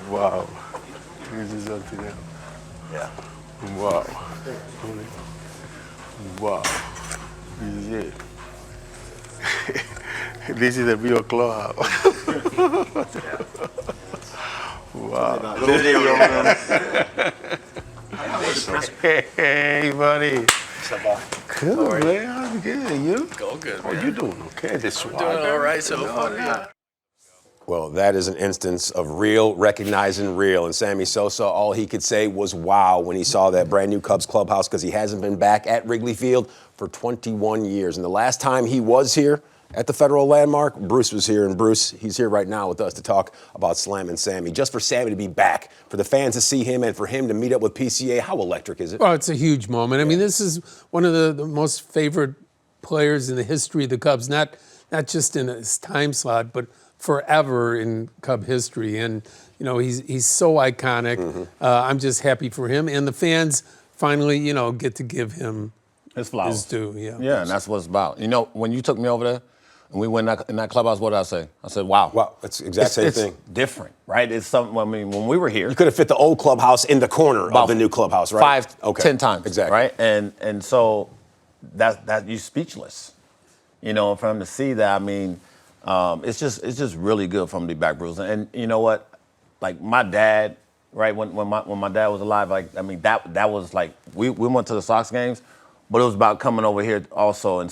Wow. This is something else. Yeah. Wow. Wow. This is it. This is the real clubhouse. Wow. Hey, buddy. Good, man. How's it good? You? Go good, Oh, man. you doing okay? This I'm doing all right so far. Yeah. Well, that is an instance of real recognizing real. And Sammy Sosa, all he could say was wow when he saw that brand new Cubs clubhouse, because he hasn't been back at Wrigley Field for 21 years. And the last time he was here at the Federal Landmark, Bruce was here. And Bruce, he's here right now with us to talk about Slam and Sammy. Just for Sammy to be back, for the fans to see him, and for him to meet up with PCA, how electric is it? Well, it's a huge moment. I mean, this is one of the most favorite players in the history of the Cubs, not just in his time slot, but forever in Cub history. And, you know, he's so iconic. Mm-hmm. I'm just happy for him. And the fans finally, you know, get to give him his flowers. His due. Yeah. Yeah, and that's what it's about. You know, when you took me over there and we went in that clubhouse, what did I say? I said, wow. Wow, that's the exact same it's thing. Different, right? It's something, I mean, when we were here. You could have fit the old clubhouse in the corner of the new clubhouse, right? 10 times. Exactly. Right? And so that you're speechless. You know, for him to see that, I mean, it's just really good for him to be back, Bruce. And you know what? Like my dad, right? When my dad was alive, like I mean that was like we went to the Sox games, but it was about coming over here also and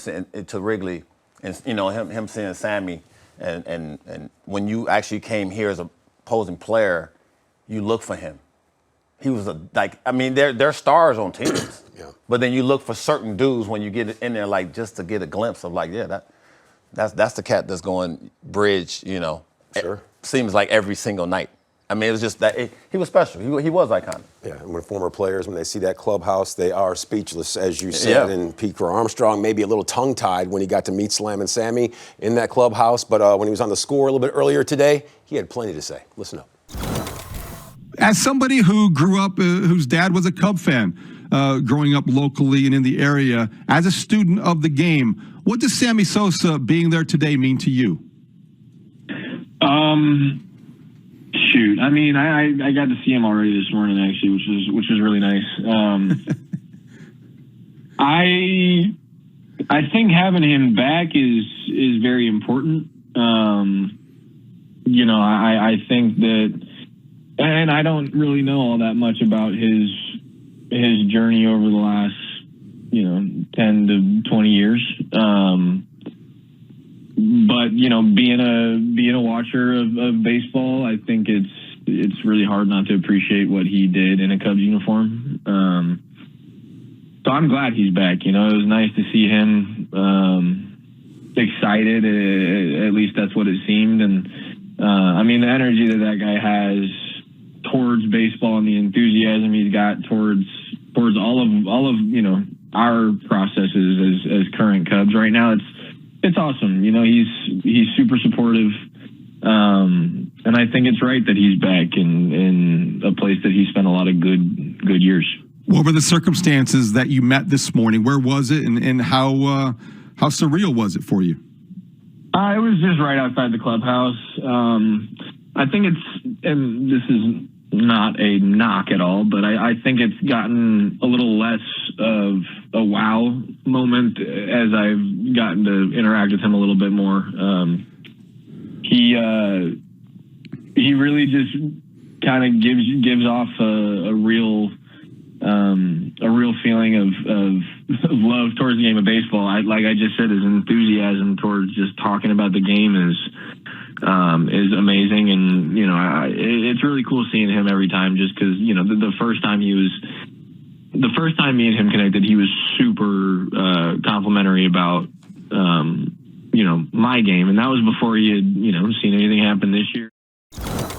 to Wrigley, and you know him seeing Sammy, and when you actually came here as a opposing player, you look for him. He was they're stars on teams, yeah. But then you look for certain dudes when you get in there, like just to get a glimpse of like That's the cat that's going bridge, you know. Sure. Seems like every single night. I mean, it was just that he was special. He was iconic. Yeah, and when former players, when they see that clubhouse, they are speechless, as you said. Yeah. And Pete Crow-Armstrong maybe a little tongue-tied when he got to meet Slam and Sammy in that clubhouse. But when he was on the score a little bit earlier today, he had plenty to say. Listen up. As somebody who grew up, whose dad was a Cub fan, growing up locally and in the area, as a student of the game, what does Sammy Sosa being there today mean to you? Shoot, I mean, I got to see him already this morning, actually, which was really nice. I think having him back is very important. You know, I think that, and I don't really know all that much about his journey over the last 10 to 20 years. But, you know, being a watcher of baseball, I think it's really hard not to appreciate what he did in a Cubs uniform. So I'm glad he's back. You know, it was nice to see him excited. At least that's what it seemed. And, I mean, the energy that guy has towards baseball and the enthusiasm he's got towards all of you know, our processes as current Cubs right now, it's awesome. You know, he's super supportive, and I think it's right that he's back in a place that he spent a lot of good years. What were the circumstances that you met this morning? Where was it, and how surreal was it for you? It was just right outside the clubhouse. I think and this is not a knock at all, but I think it's gotten a little less of a wow moment as I've gotten to interact with him a little bit more. He really just kind of gives off a real feeling of love towards the game of baseball. Like I just said, his enthusiasm towards just talking about the game is amazing, and you know, it's really cool seeing him every time. Just because, you know, the first time me and him connected, he was super complimentary about you know, my game, and that was before he had, you know, seen anything happen this year.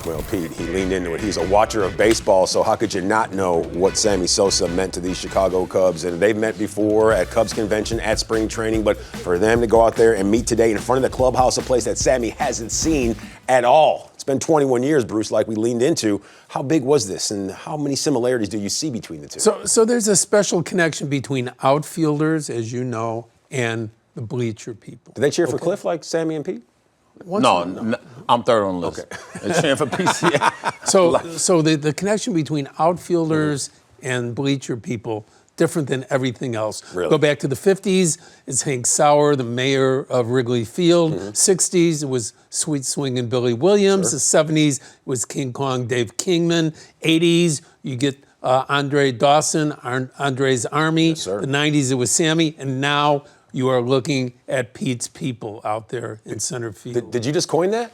Well, Pete, he leaned into it. He's a watcher of baseball, so how could you not know what Sammy Sosa meant to these Chicago Cubs? And they've met before at Cubs convention, at spring training, but for them to go out there and meet today in front of the clubhouse, a place that Sammy hasn't seen at all. It's been 21 years, Bruce, like we leaned into. How big was this, and how many similarities do you see between the two? So there's a special connection between outfielders, as you know, and the bleacher people. Did they cheer for Cliff like Sammy and Pete? No, I'm third on the list. Okay. and cheering for PCA. So the connection between outfielders and bleacher people, different than everything else. Really? Go back to the 50s, it's Hank Sauer, the mayor of Wrigley Field. 60s, it was Sweet Swingin' Billy Williams. The 70s, it was King Kong Dave Kingman. 80s, you get Andre Dawson, Andre's Army. Yes, sir. The 90s, it was Sammy. And now you are looking at Pete's people out there in center field. Did you just coin that?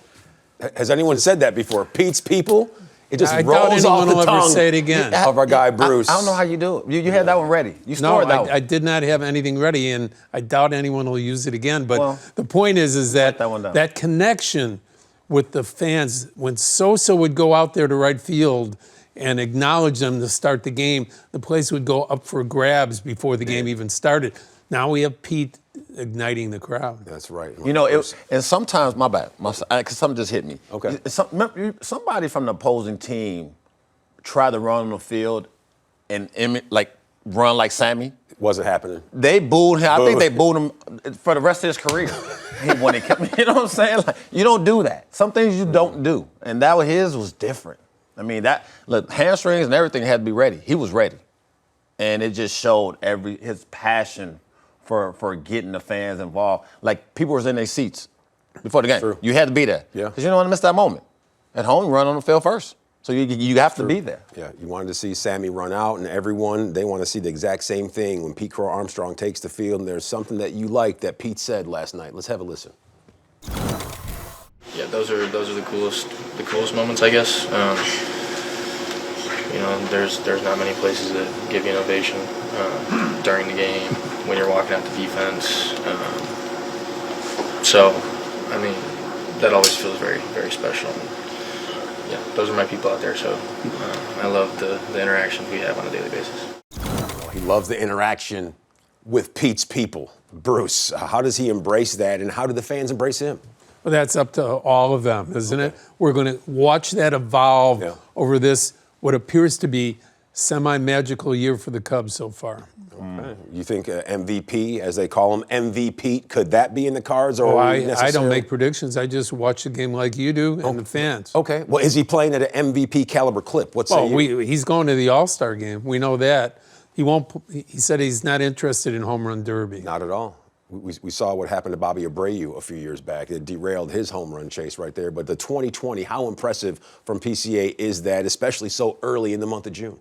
Has anyone said that before? Pete's people? It just I doubt rolls off anyone the will ever tongue say it again. of our guy Bruce. I don't know how you do it. You had that one ready. You No, stored that one. I did not have anything ready, and I doubt anyone will use it again. But Well, the point is that that one down. that connection with the fans, when Sosa would go out there to right field and acknowledge them to start the game, the place would go up for grabs before the game even started. Now we have Pete igniting the crowd. That's right. You know, and sometimes, my bad, because something just hit me. Okay. Somebody from the opposing team tried to run on the field and run like Sammy. Wasn't happening. They booed him. I think Booed. they booed him for the rest of his career. When he kept, you know what I'm saying? Like, you don't do that. Some things you don't do, and his was different. I mean, hamstrings and everything had to be ready. He was ready, and it just showed his passion for getting the fans involved. Like, people was in their seats before the game. True. You had to be there. Yeah. Because you don't want to miss that moment. At home, you run on the field first. So you have to be there. Yeah, you wanted to see Sammy run out, and everyone, they want to see the exact same thing when Pete Crow-Armstrong takes the field, and there's something that you like that Pete said last night. Let's have a listen. Yeah, those are the coolest moments, I guess. You know, there's not many places that give you an ovation during the game when you're walking out the defense. So, I mean, that always feels very, very special. Yeah, those are my people out there, so I love the interactions we have on a daily basis. He loves the interaction with Pete's people. Bruce, how does he embrace that, and how do the fans embrace him? Well, that's up to all of them, isn't it? We're going to watch that evolve over this, what appears to be semi-magical year for the Cubs so far. Okay. You think MVP, as they call him, MVP, could that be in the cards? Or I don't make predictions. I just watch the game like you do and the fans. Okay. Well, is he playing at an MVP caliber clip? He's going to the All-Star game. We know that. He won't. He said he's not interested in home run derby. Not at all. We saw what happened to Bobby Abreu a few years back. It derailed his home run chase right there. But the 2020, how impressive from PCA is that, especially so early in the month of June?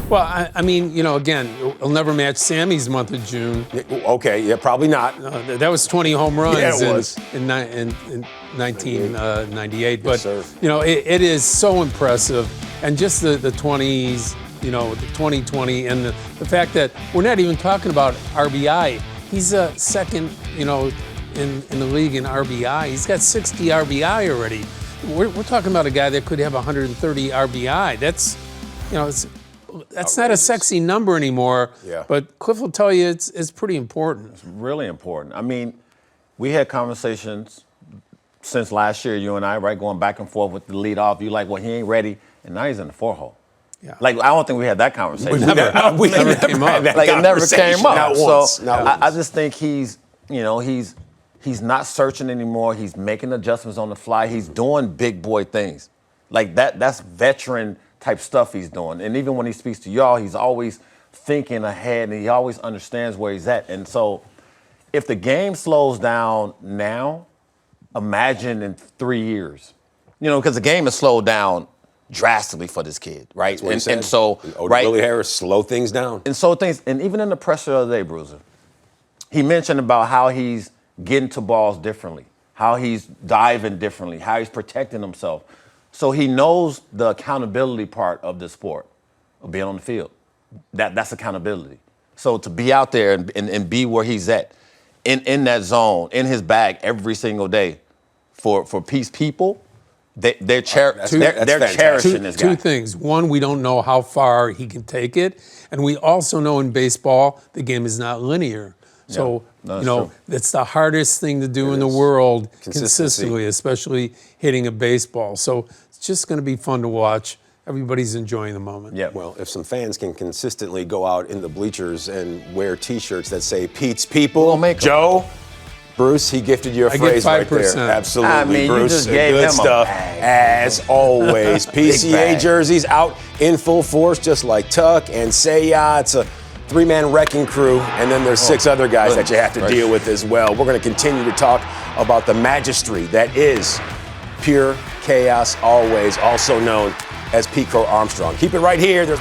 Well, I mean, you know, again, it'll never match Sammy's month of June. Okay, yeah, probably not. That was 20 home runs Yeah, it was. in 1998. But, sir. you know, it is so impressive. And just the 20s, you know, the 2020, and the fact that we're not even talking about RBI. He's second, you know, in the league in RBI. He's got 60 RBI already. We're talking about a guy that could have 130 RBI. That's, you know, that's not a sexy number anymore. Yeah. But Cliff will tell you it's pretty important. It's really important. I mean, we had conversations since last year, you and I, right, going back and forth with the leadoff. You like, well, he ain't ready, and now he's in the 4-hole. Yeah. Like, I don't think we had that conversation. We never came up. had that Like, it never conversation. came up. Not So once. Not once. I just think he's not searching anymore. He's making adjustments on the fly. He's doing big boy things. Like, that's veteran type stuff he's doing. And even when he speaks to y'all, he's always thinking ahead, and he always understands where he's at. And so if the game slows down now, imagine in 3 years. You know, because the game has slowed down drastically for this kid, right? And so, right, Willie Harris, slow things down. and so things, and even in the presser the other day, Bruiser, he mentioned about how he's getting to balls differently, how he's diving differently, how he's protecting himself. So he knows the accountability part of the sport, of being on the field. That's accountability. So to be out there and be where he's at, in that zone, in his bag every single day, for Peace people, they're cherishing this guy. Two things. One, we don't know how far he can take it. And we also know in baseball, the game is not linear. So, no, you know, true. that's the hardest thing to do in the world consistently, especially hitting a baseball. So it's just going to be fun to watch. Everybody's enjoying the moment. Yeah. Well, if some fans can consistently go out in the bleachers and wear T-shirts that say Pete's people, We'll make 'em. Joe, Bruce, he gifted you a I get phrase right there. 5%. Absolutely, I mean, you Bruce. just gave good him a stuff, bag. as always. PCA bag. jerseys out in full force, just like Tuck and Seiya. It's a three-man wrecking crew, and then there's 6 other guys that you have to deal with as well. We're going to continue to talk about the magistry that is pure chaos always, also known as Crow-Armstrong. Keep it right here. There's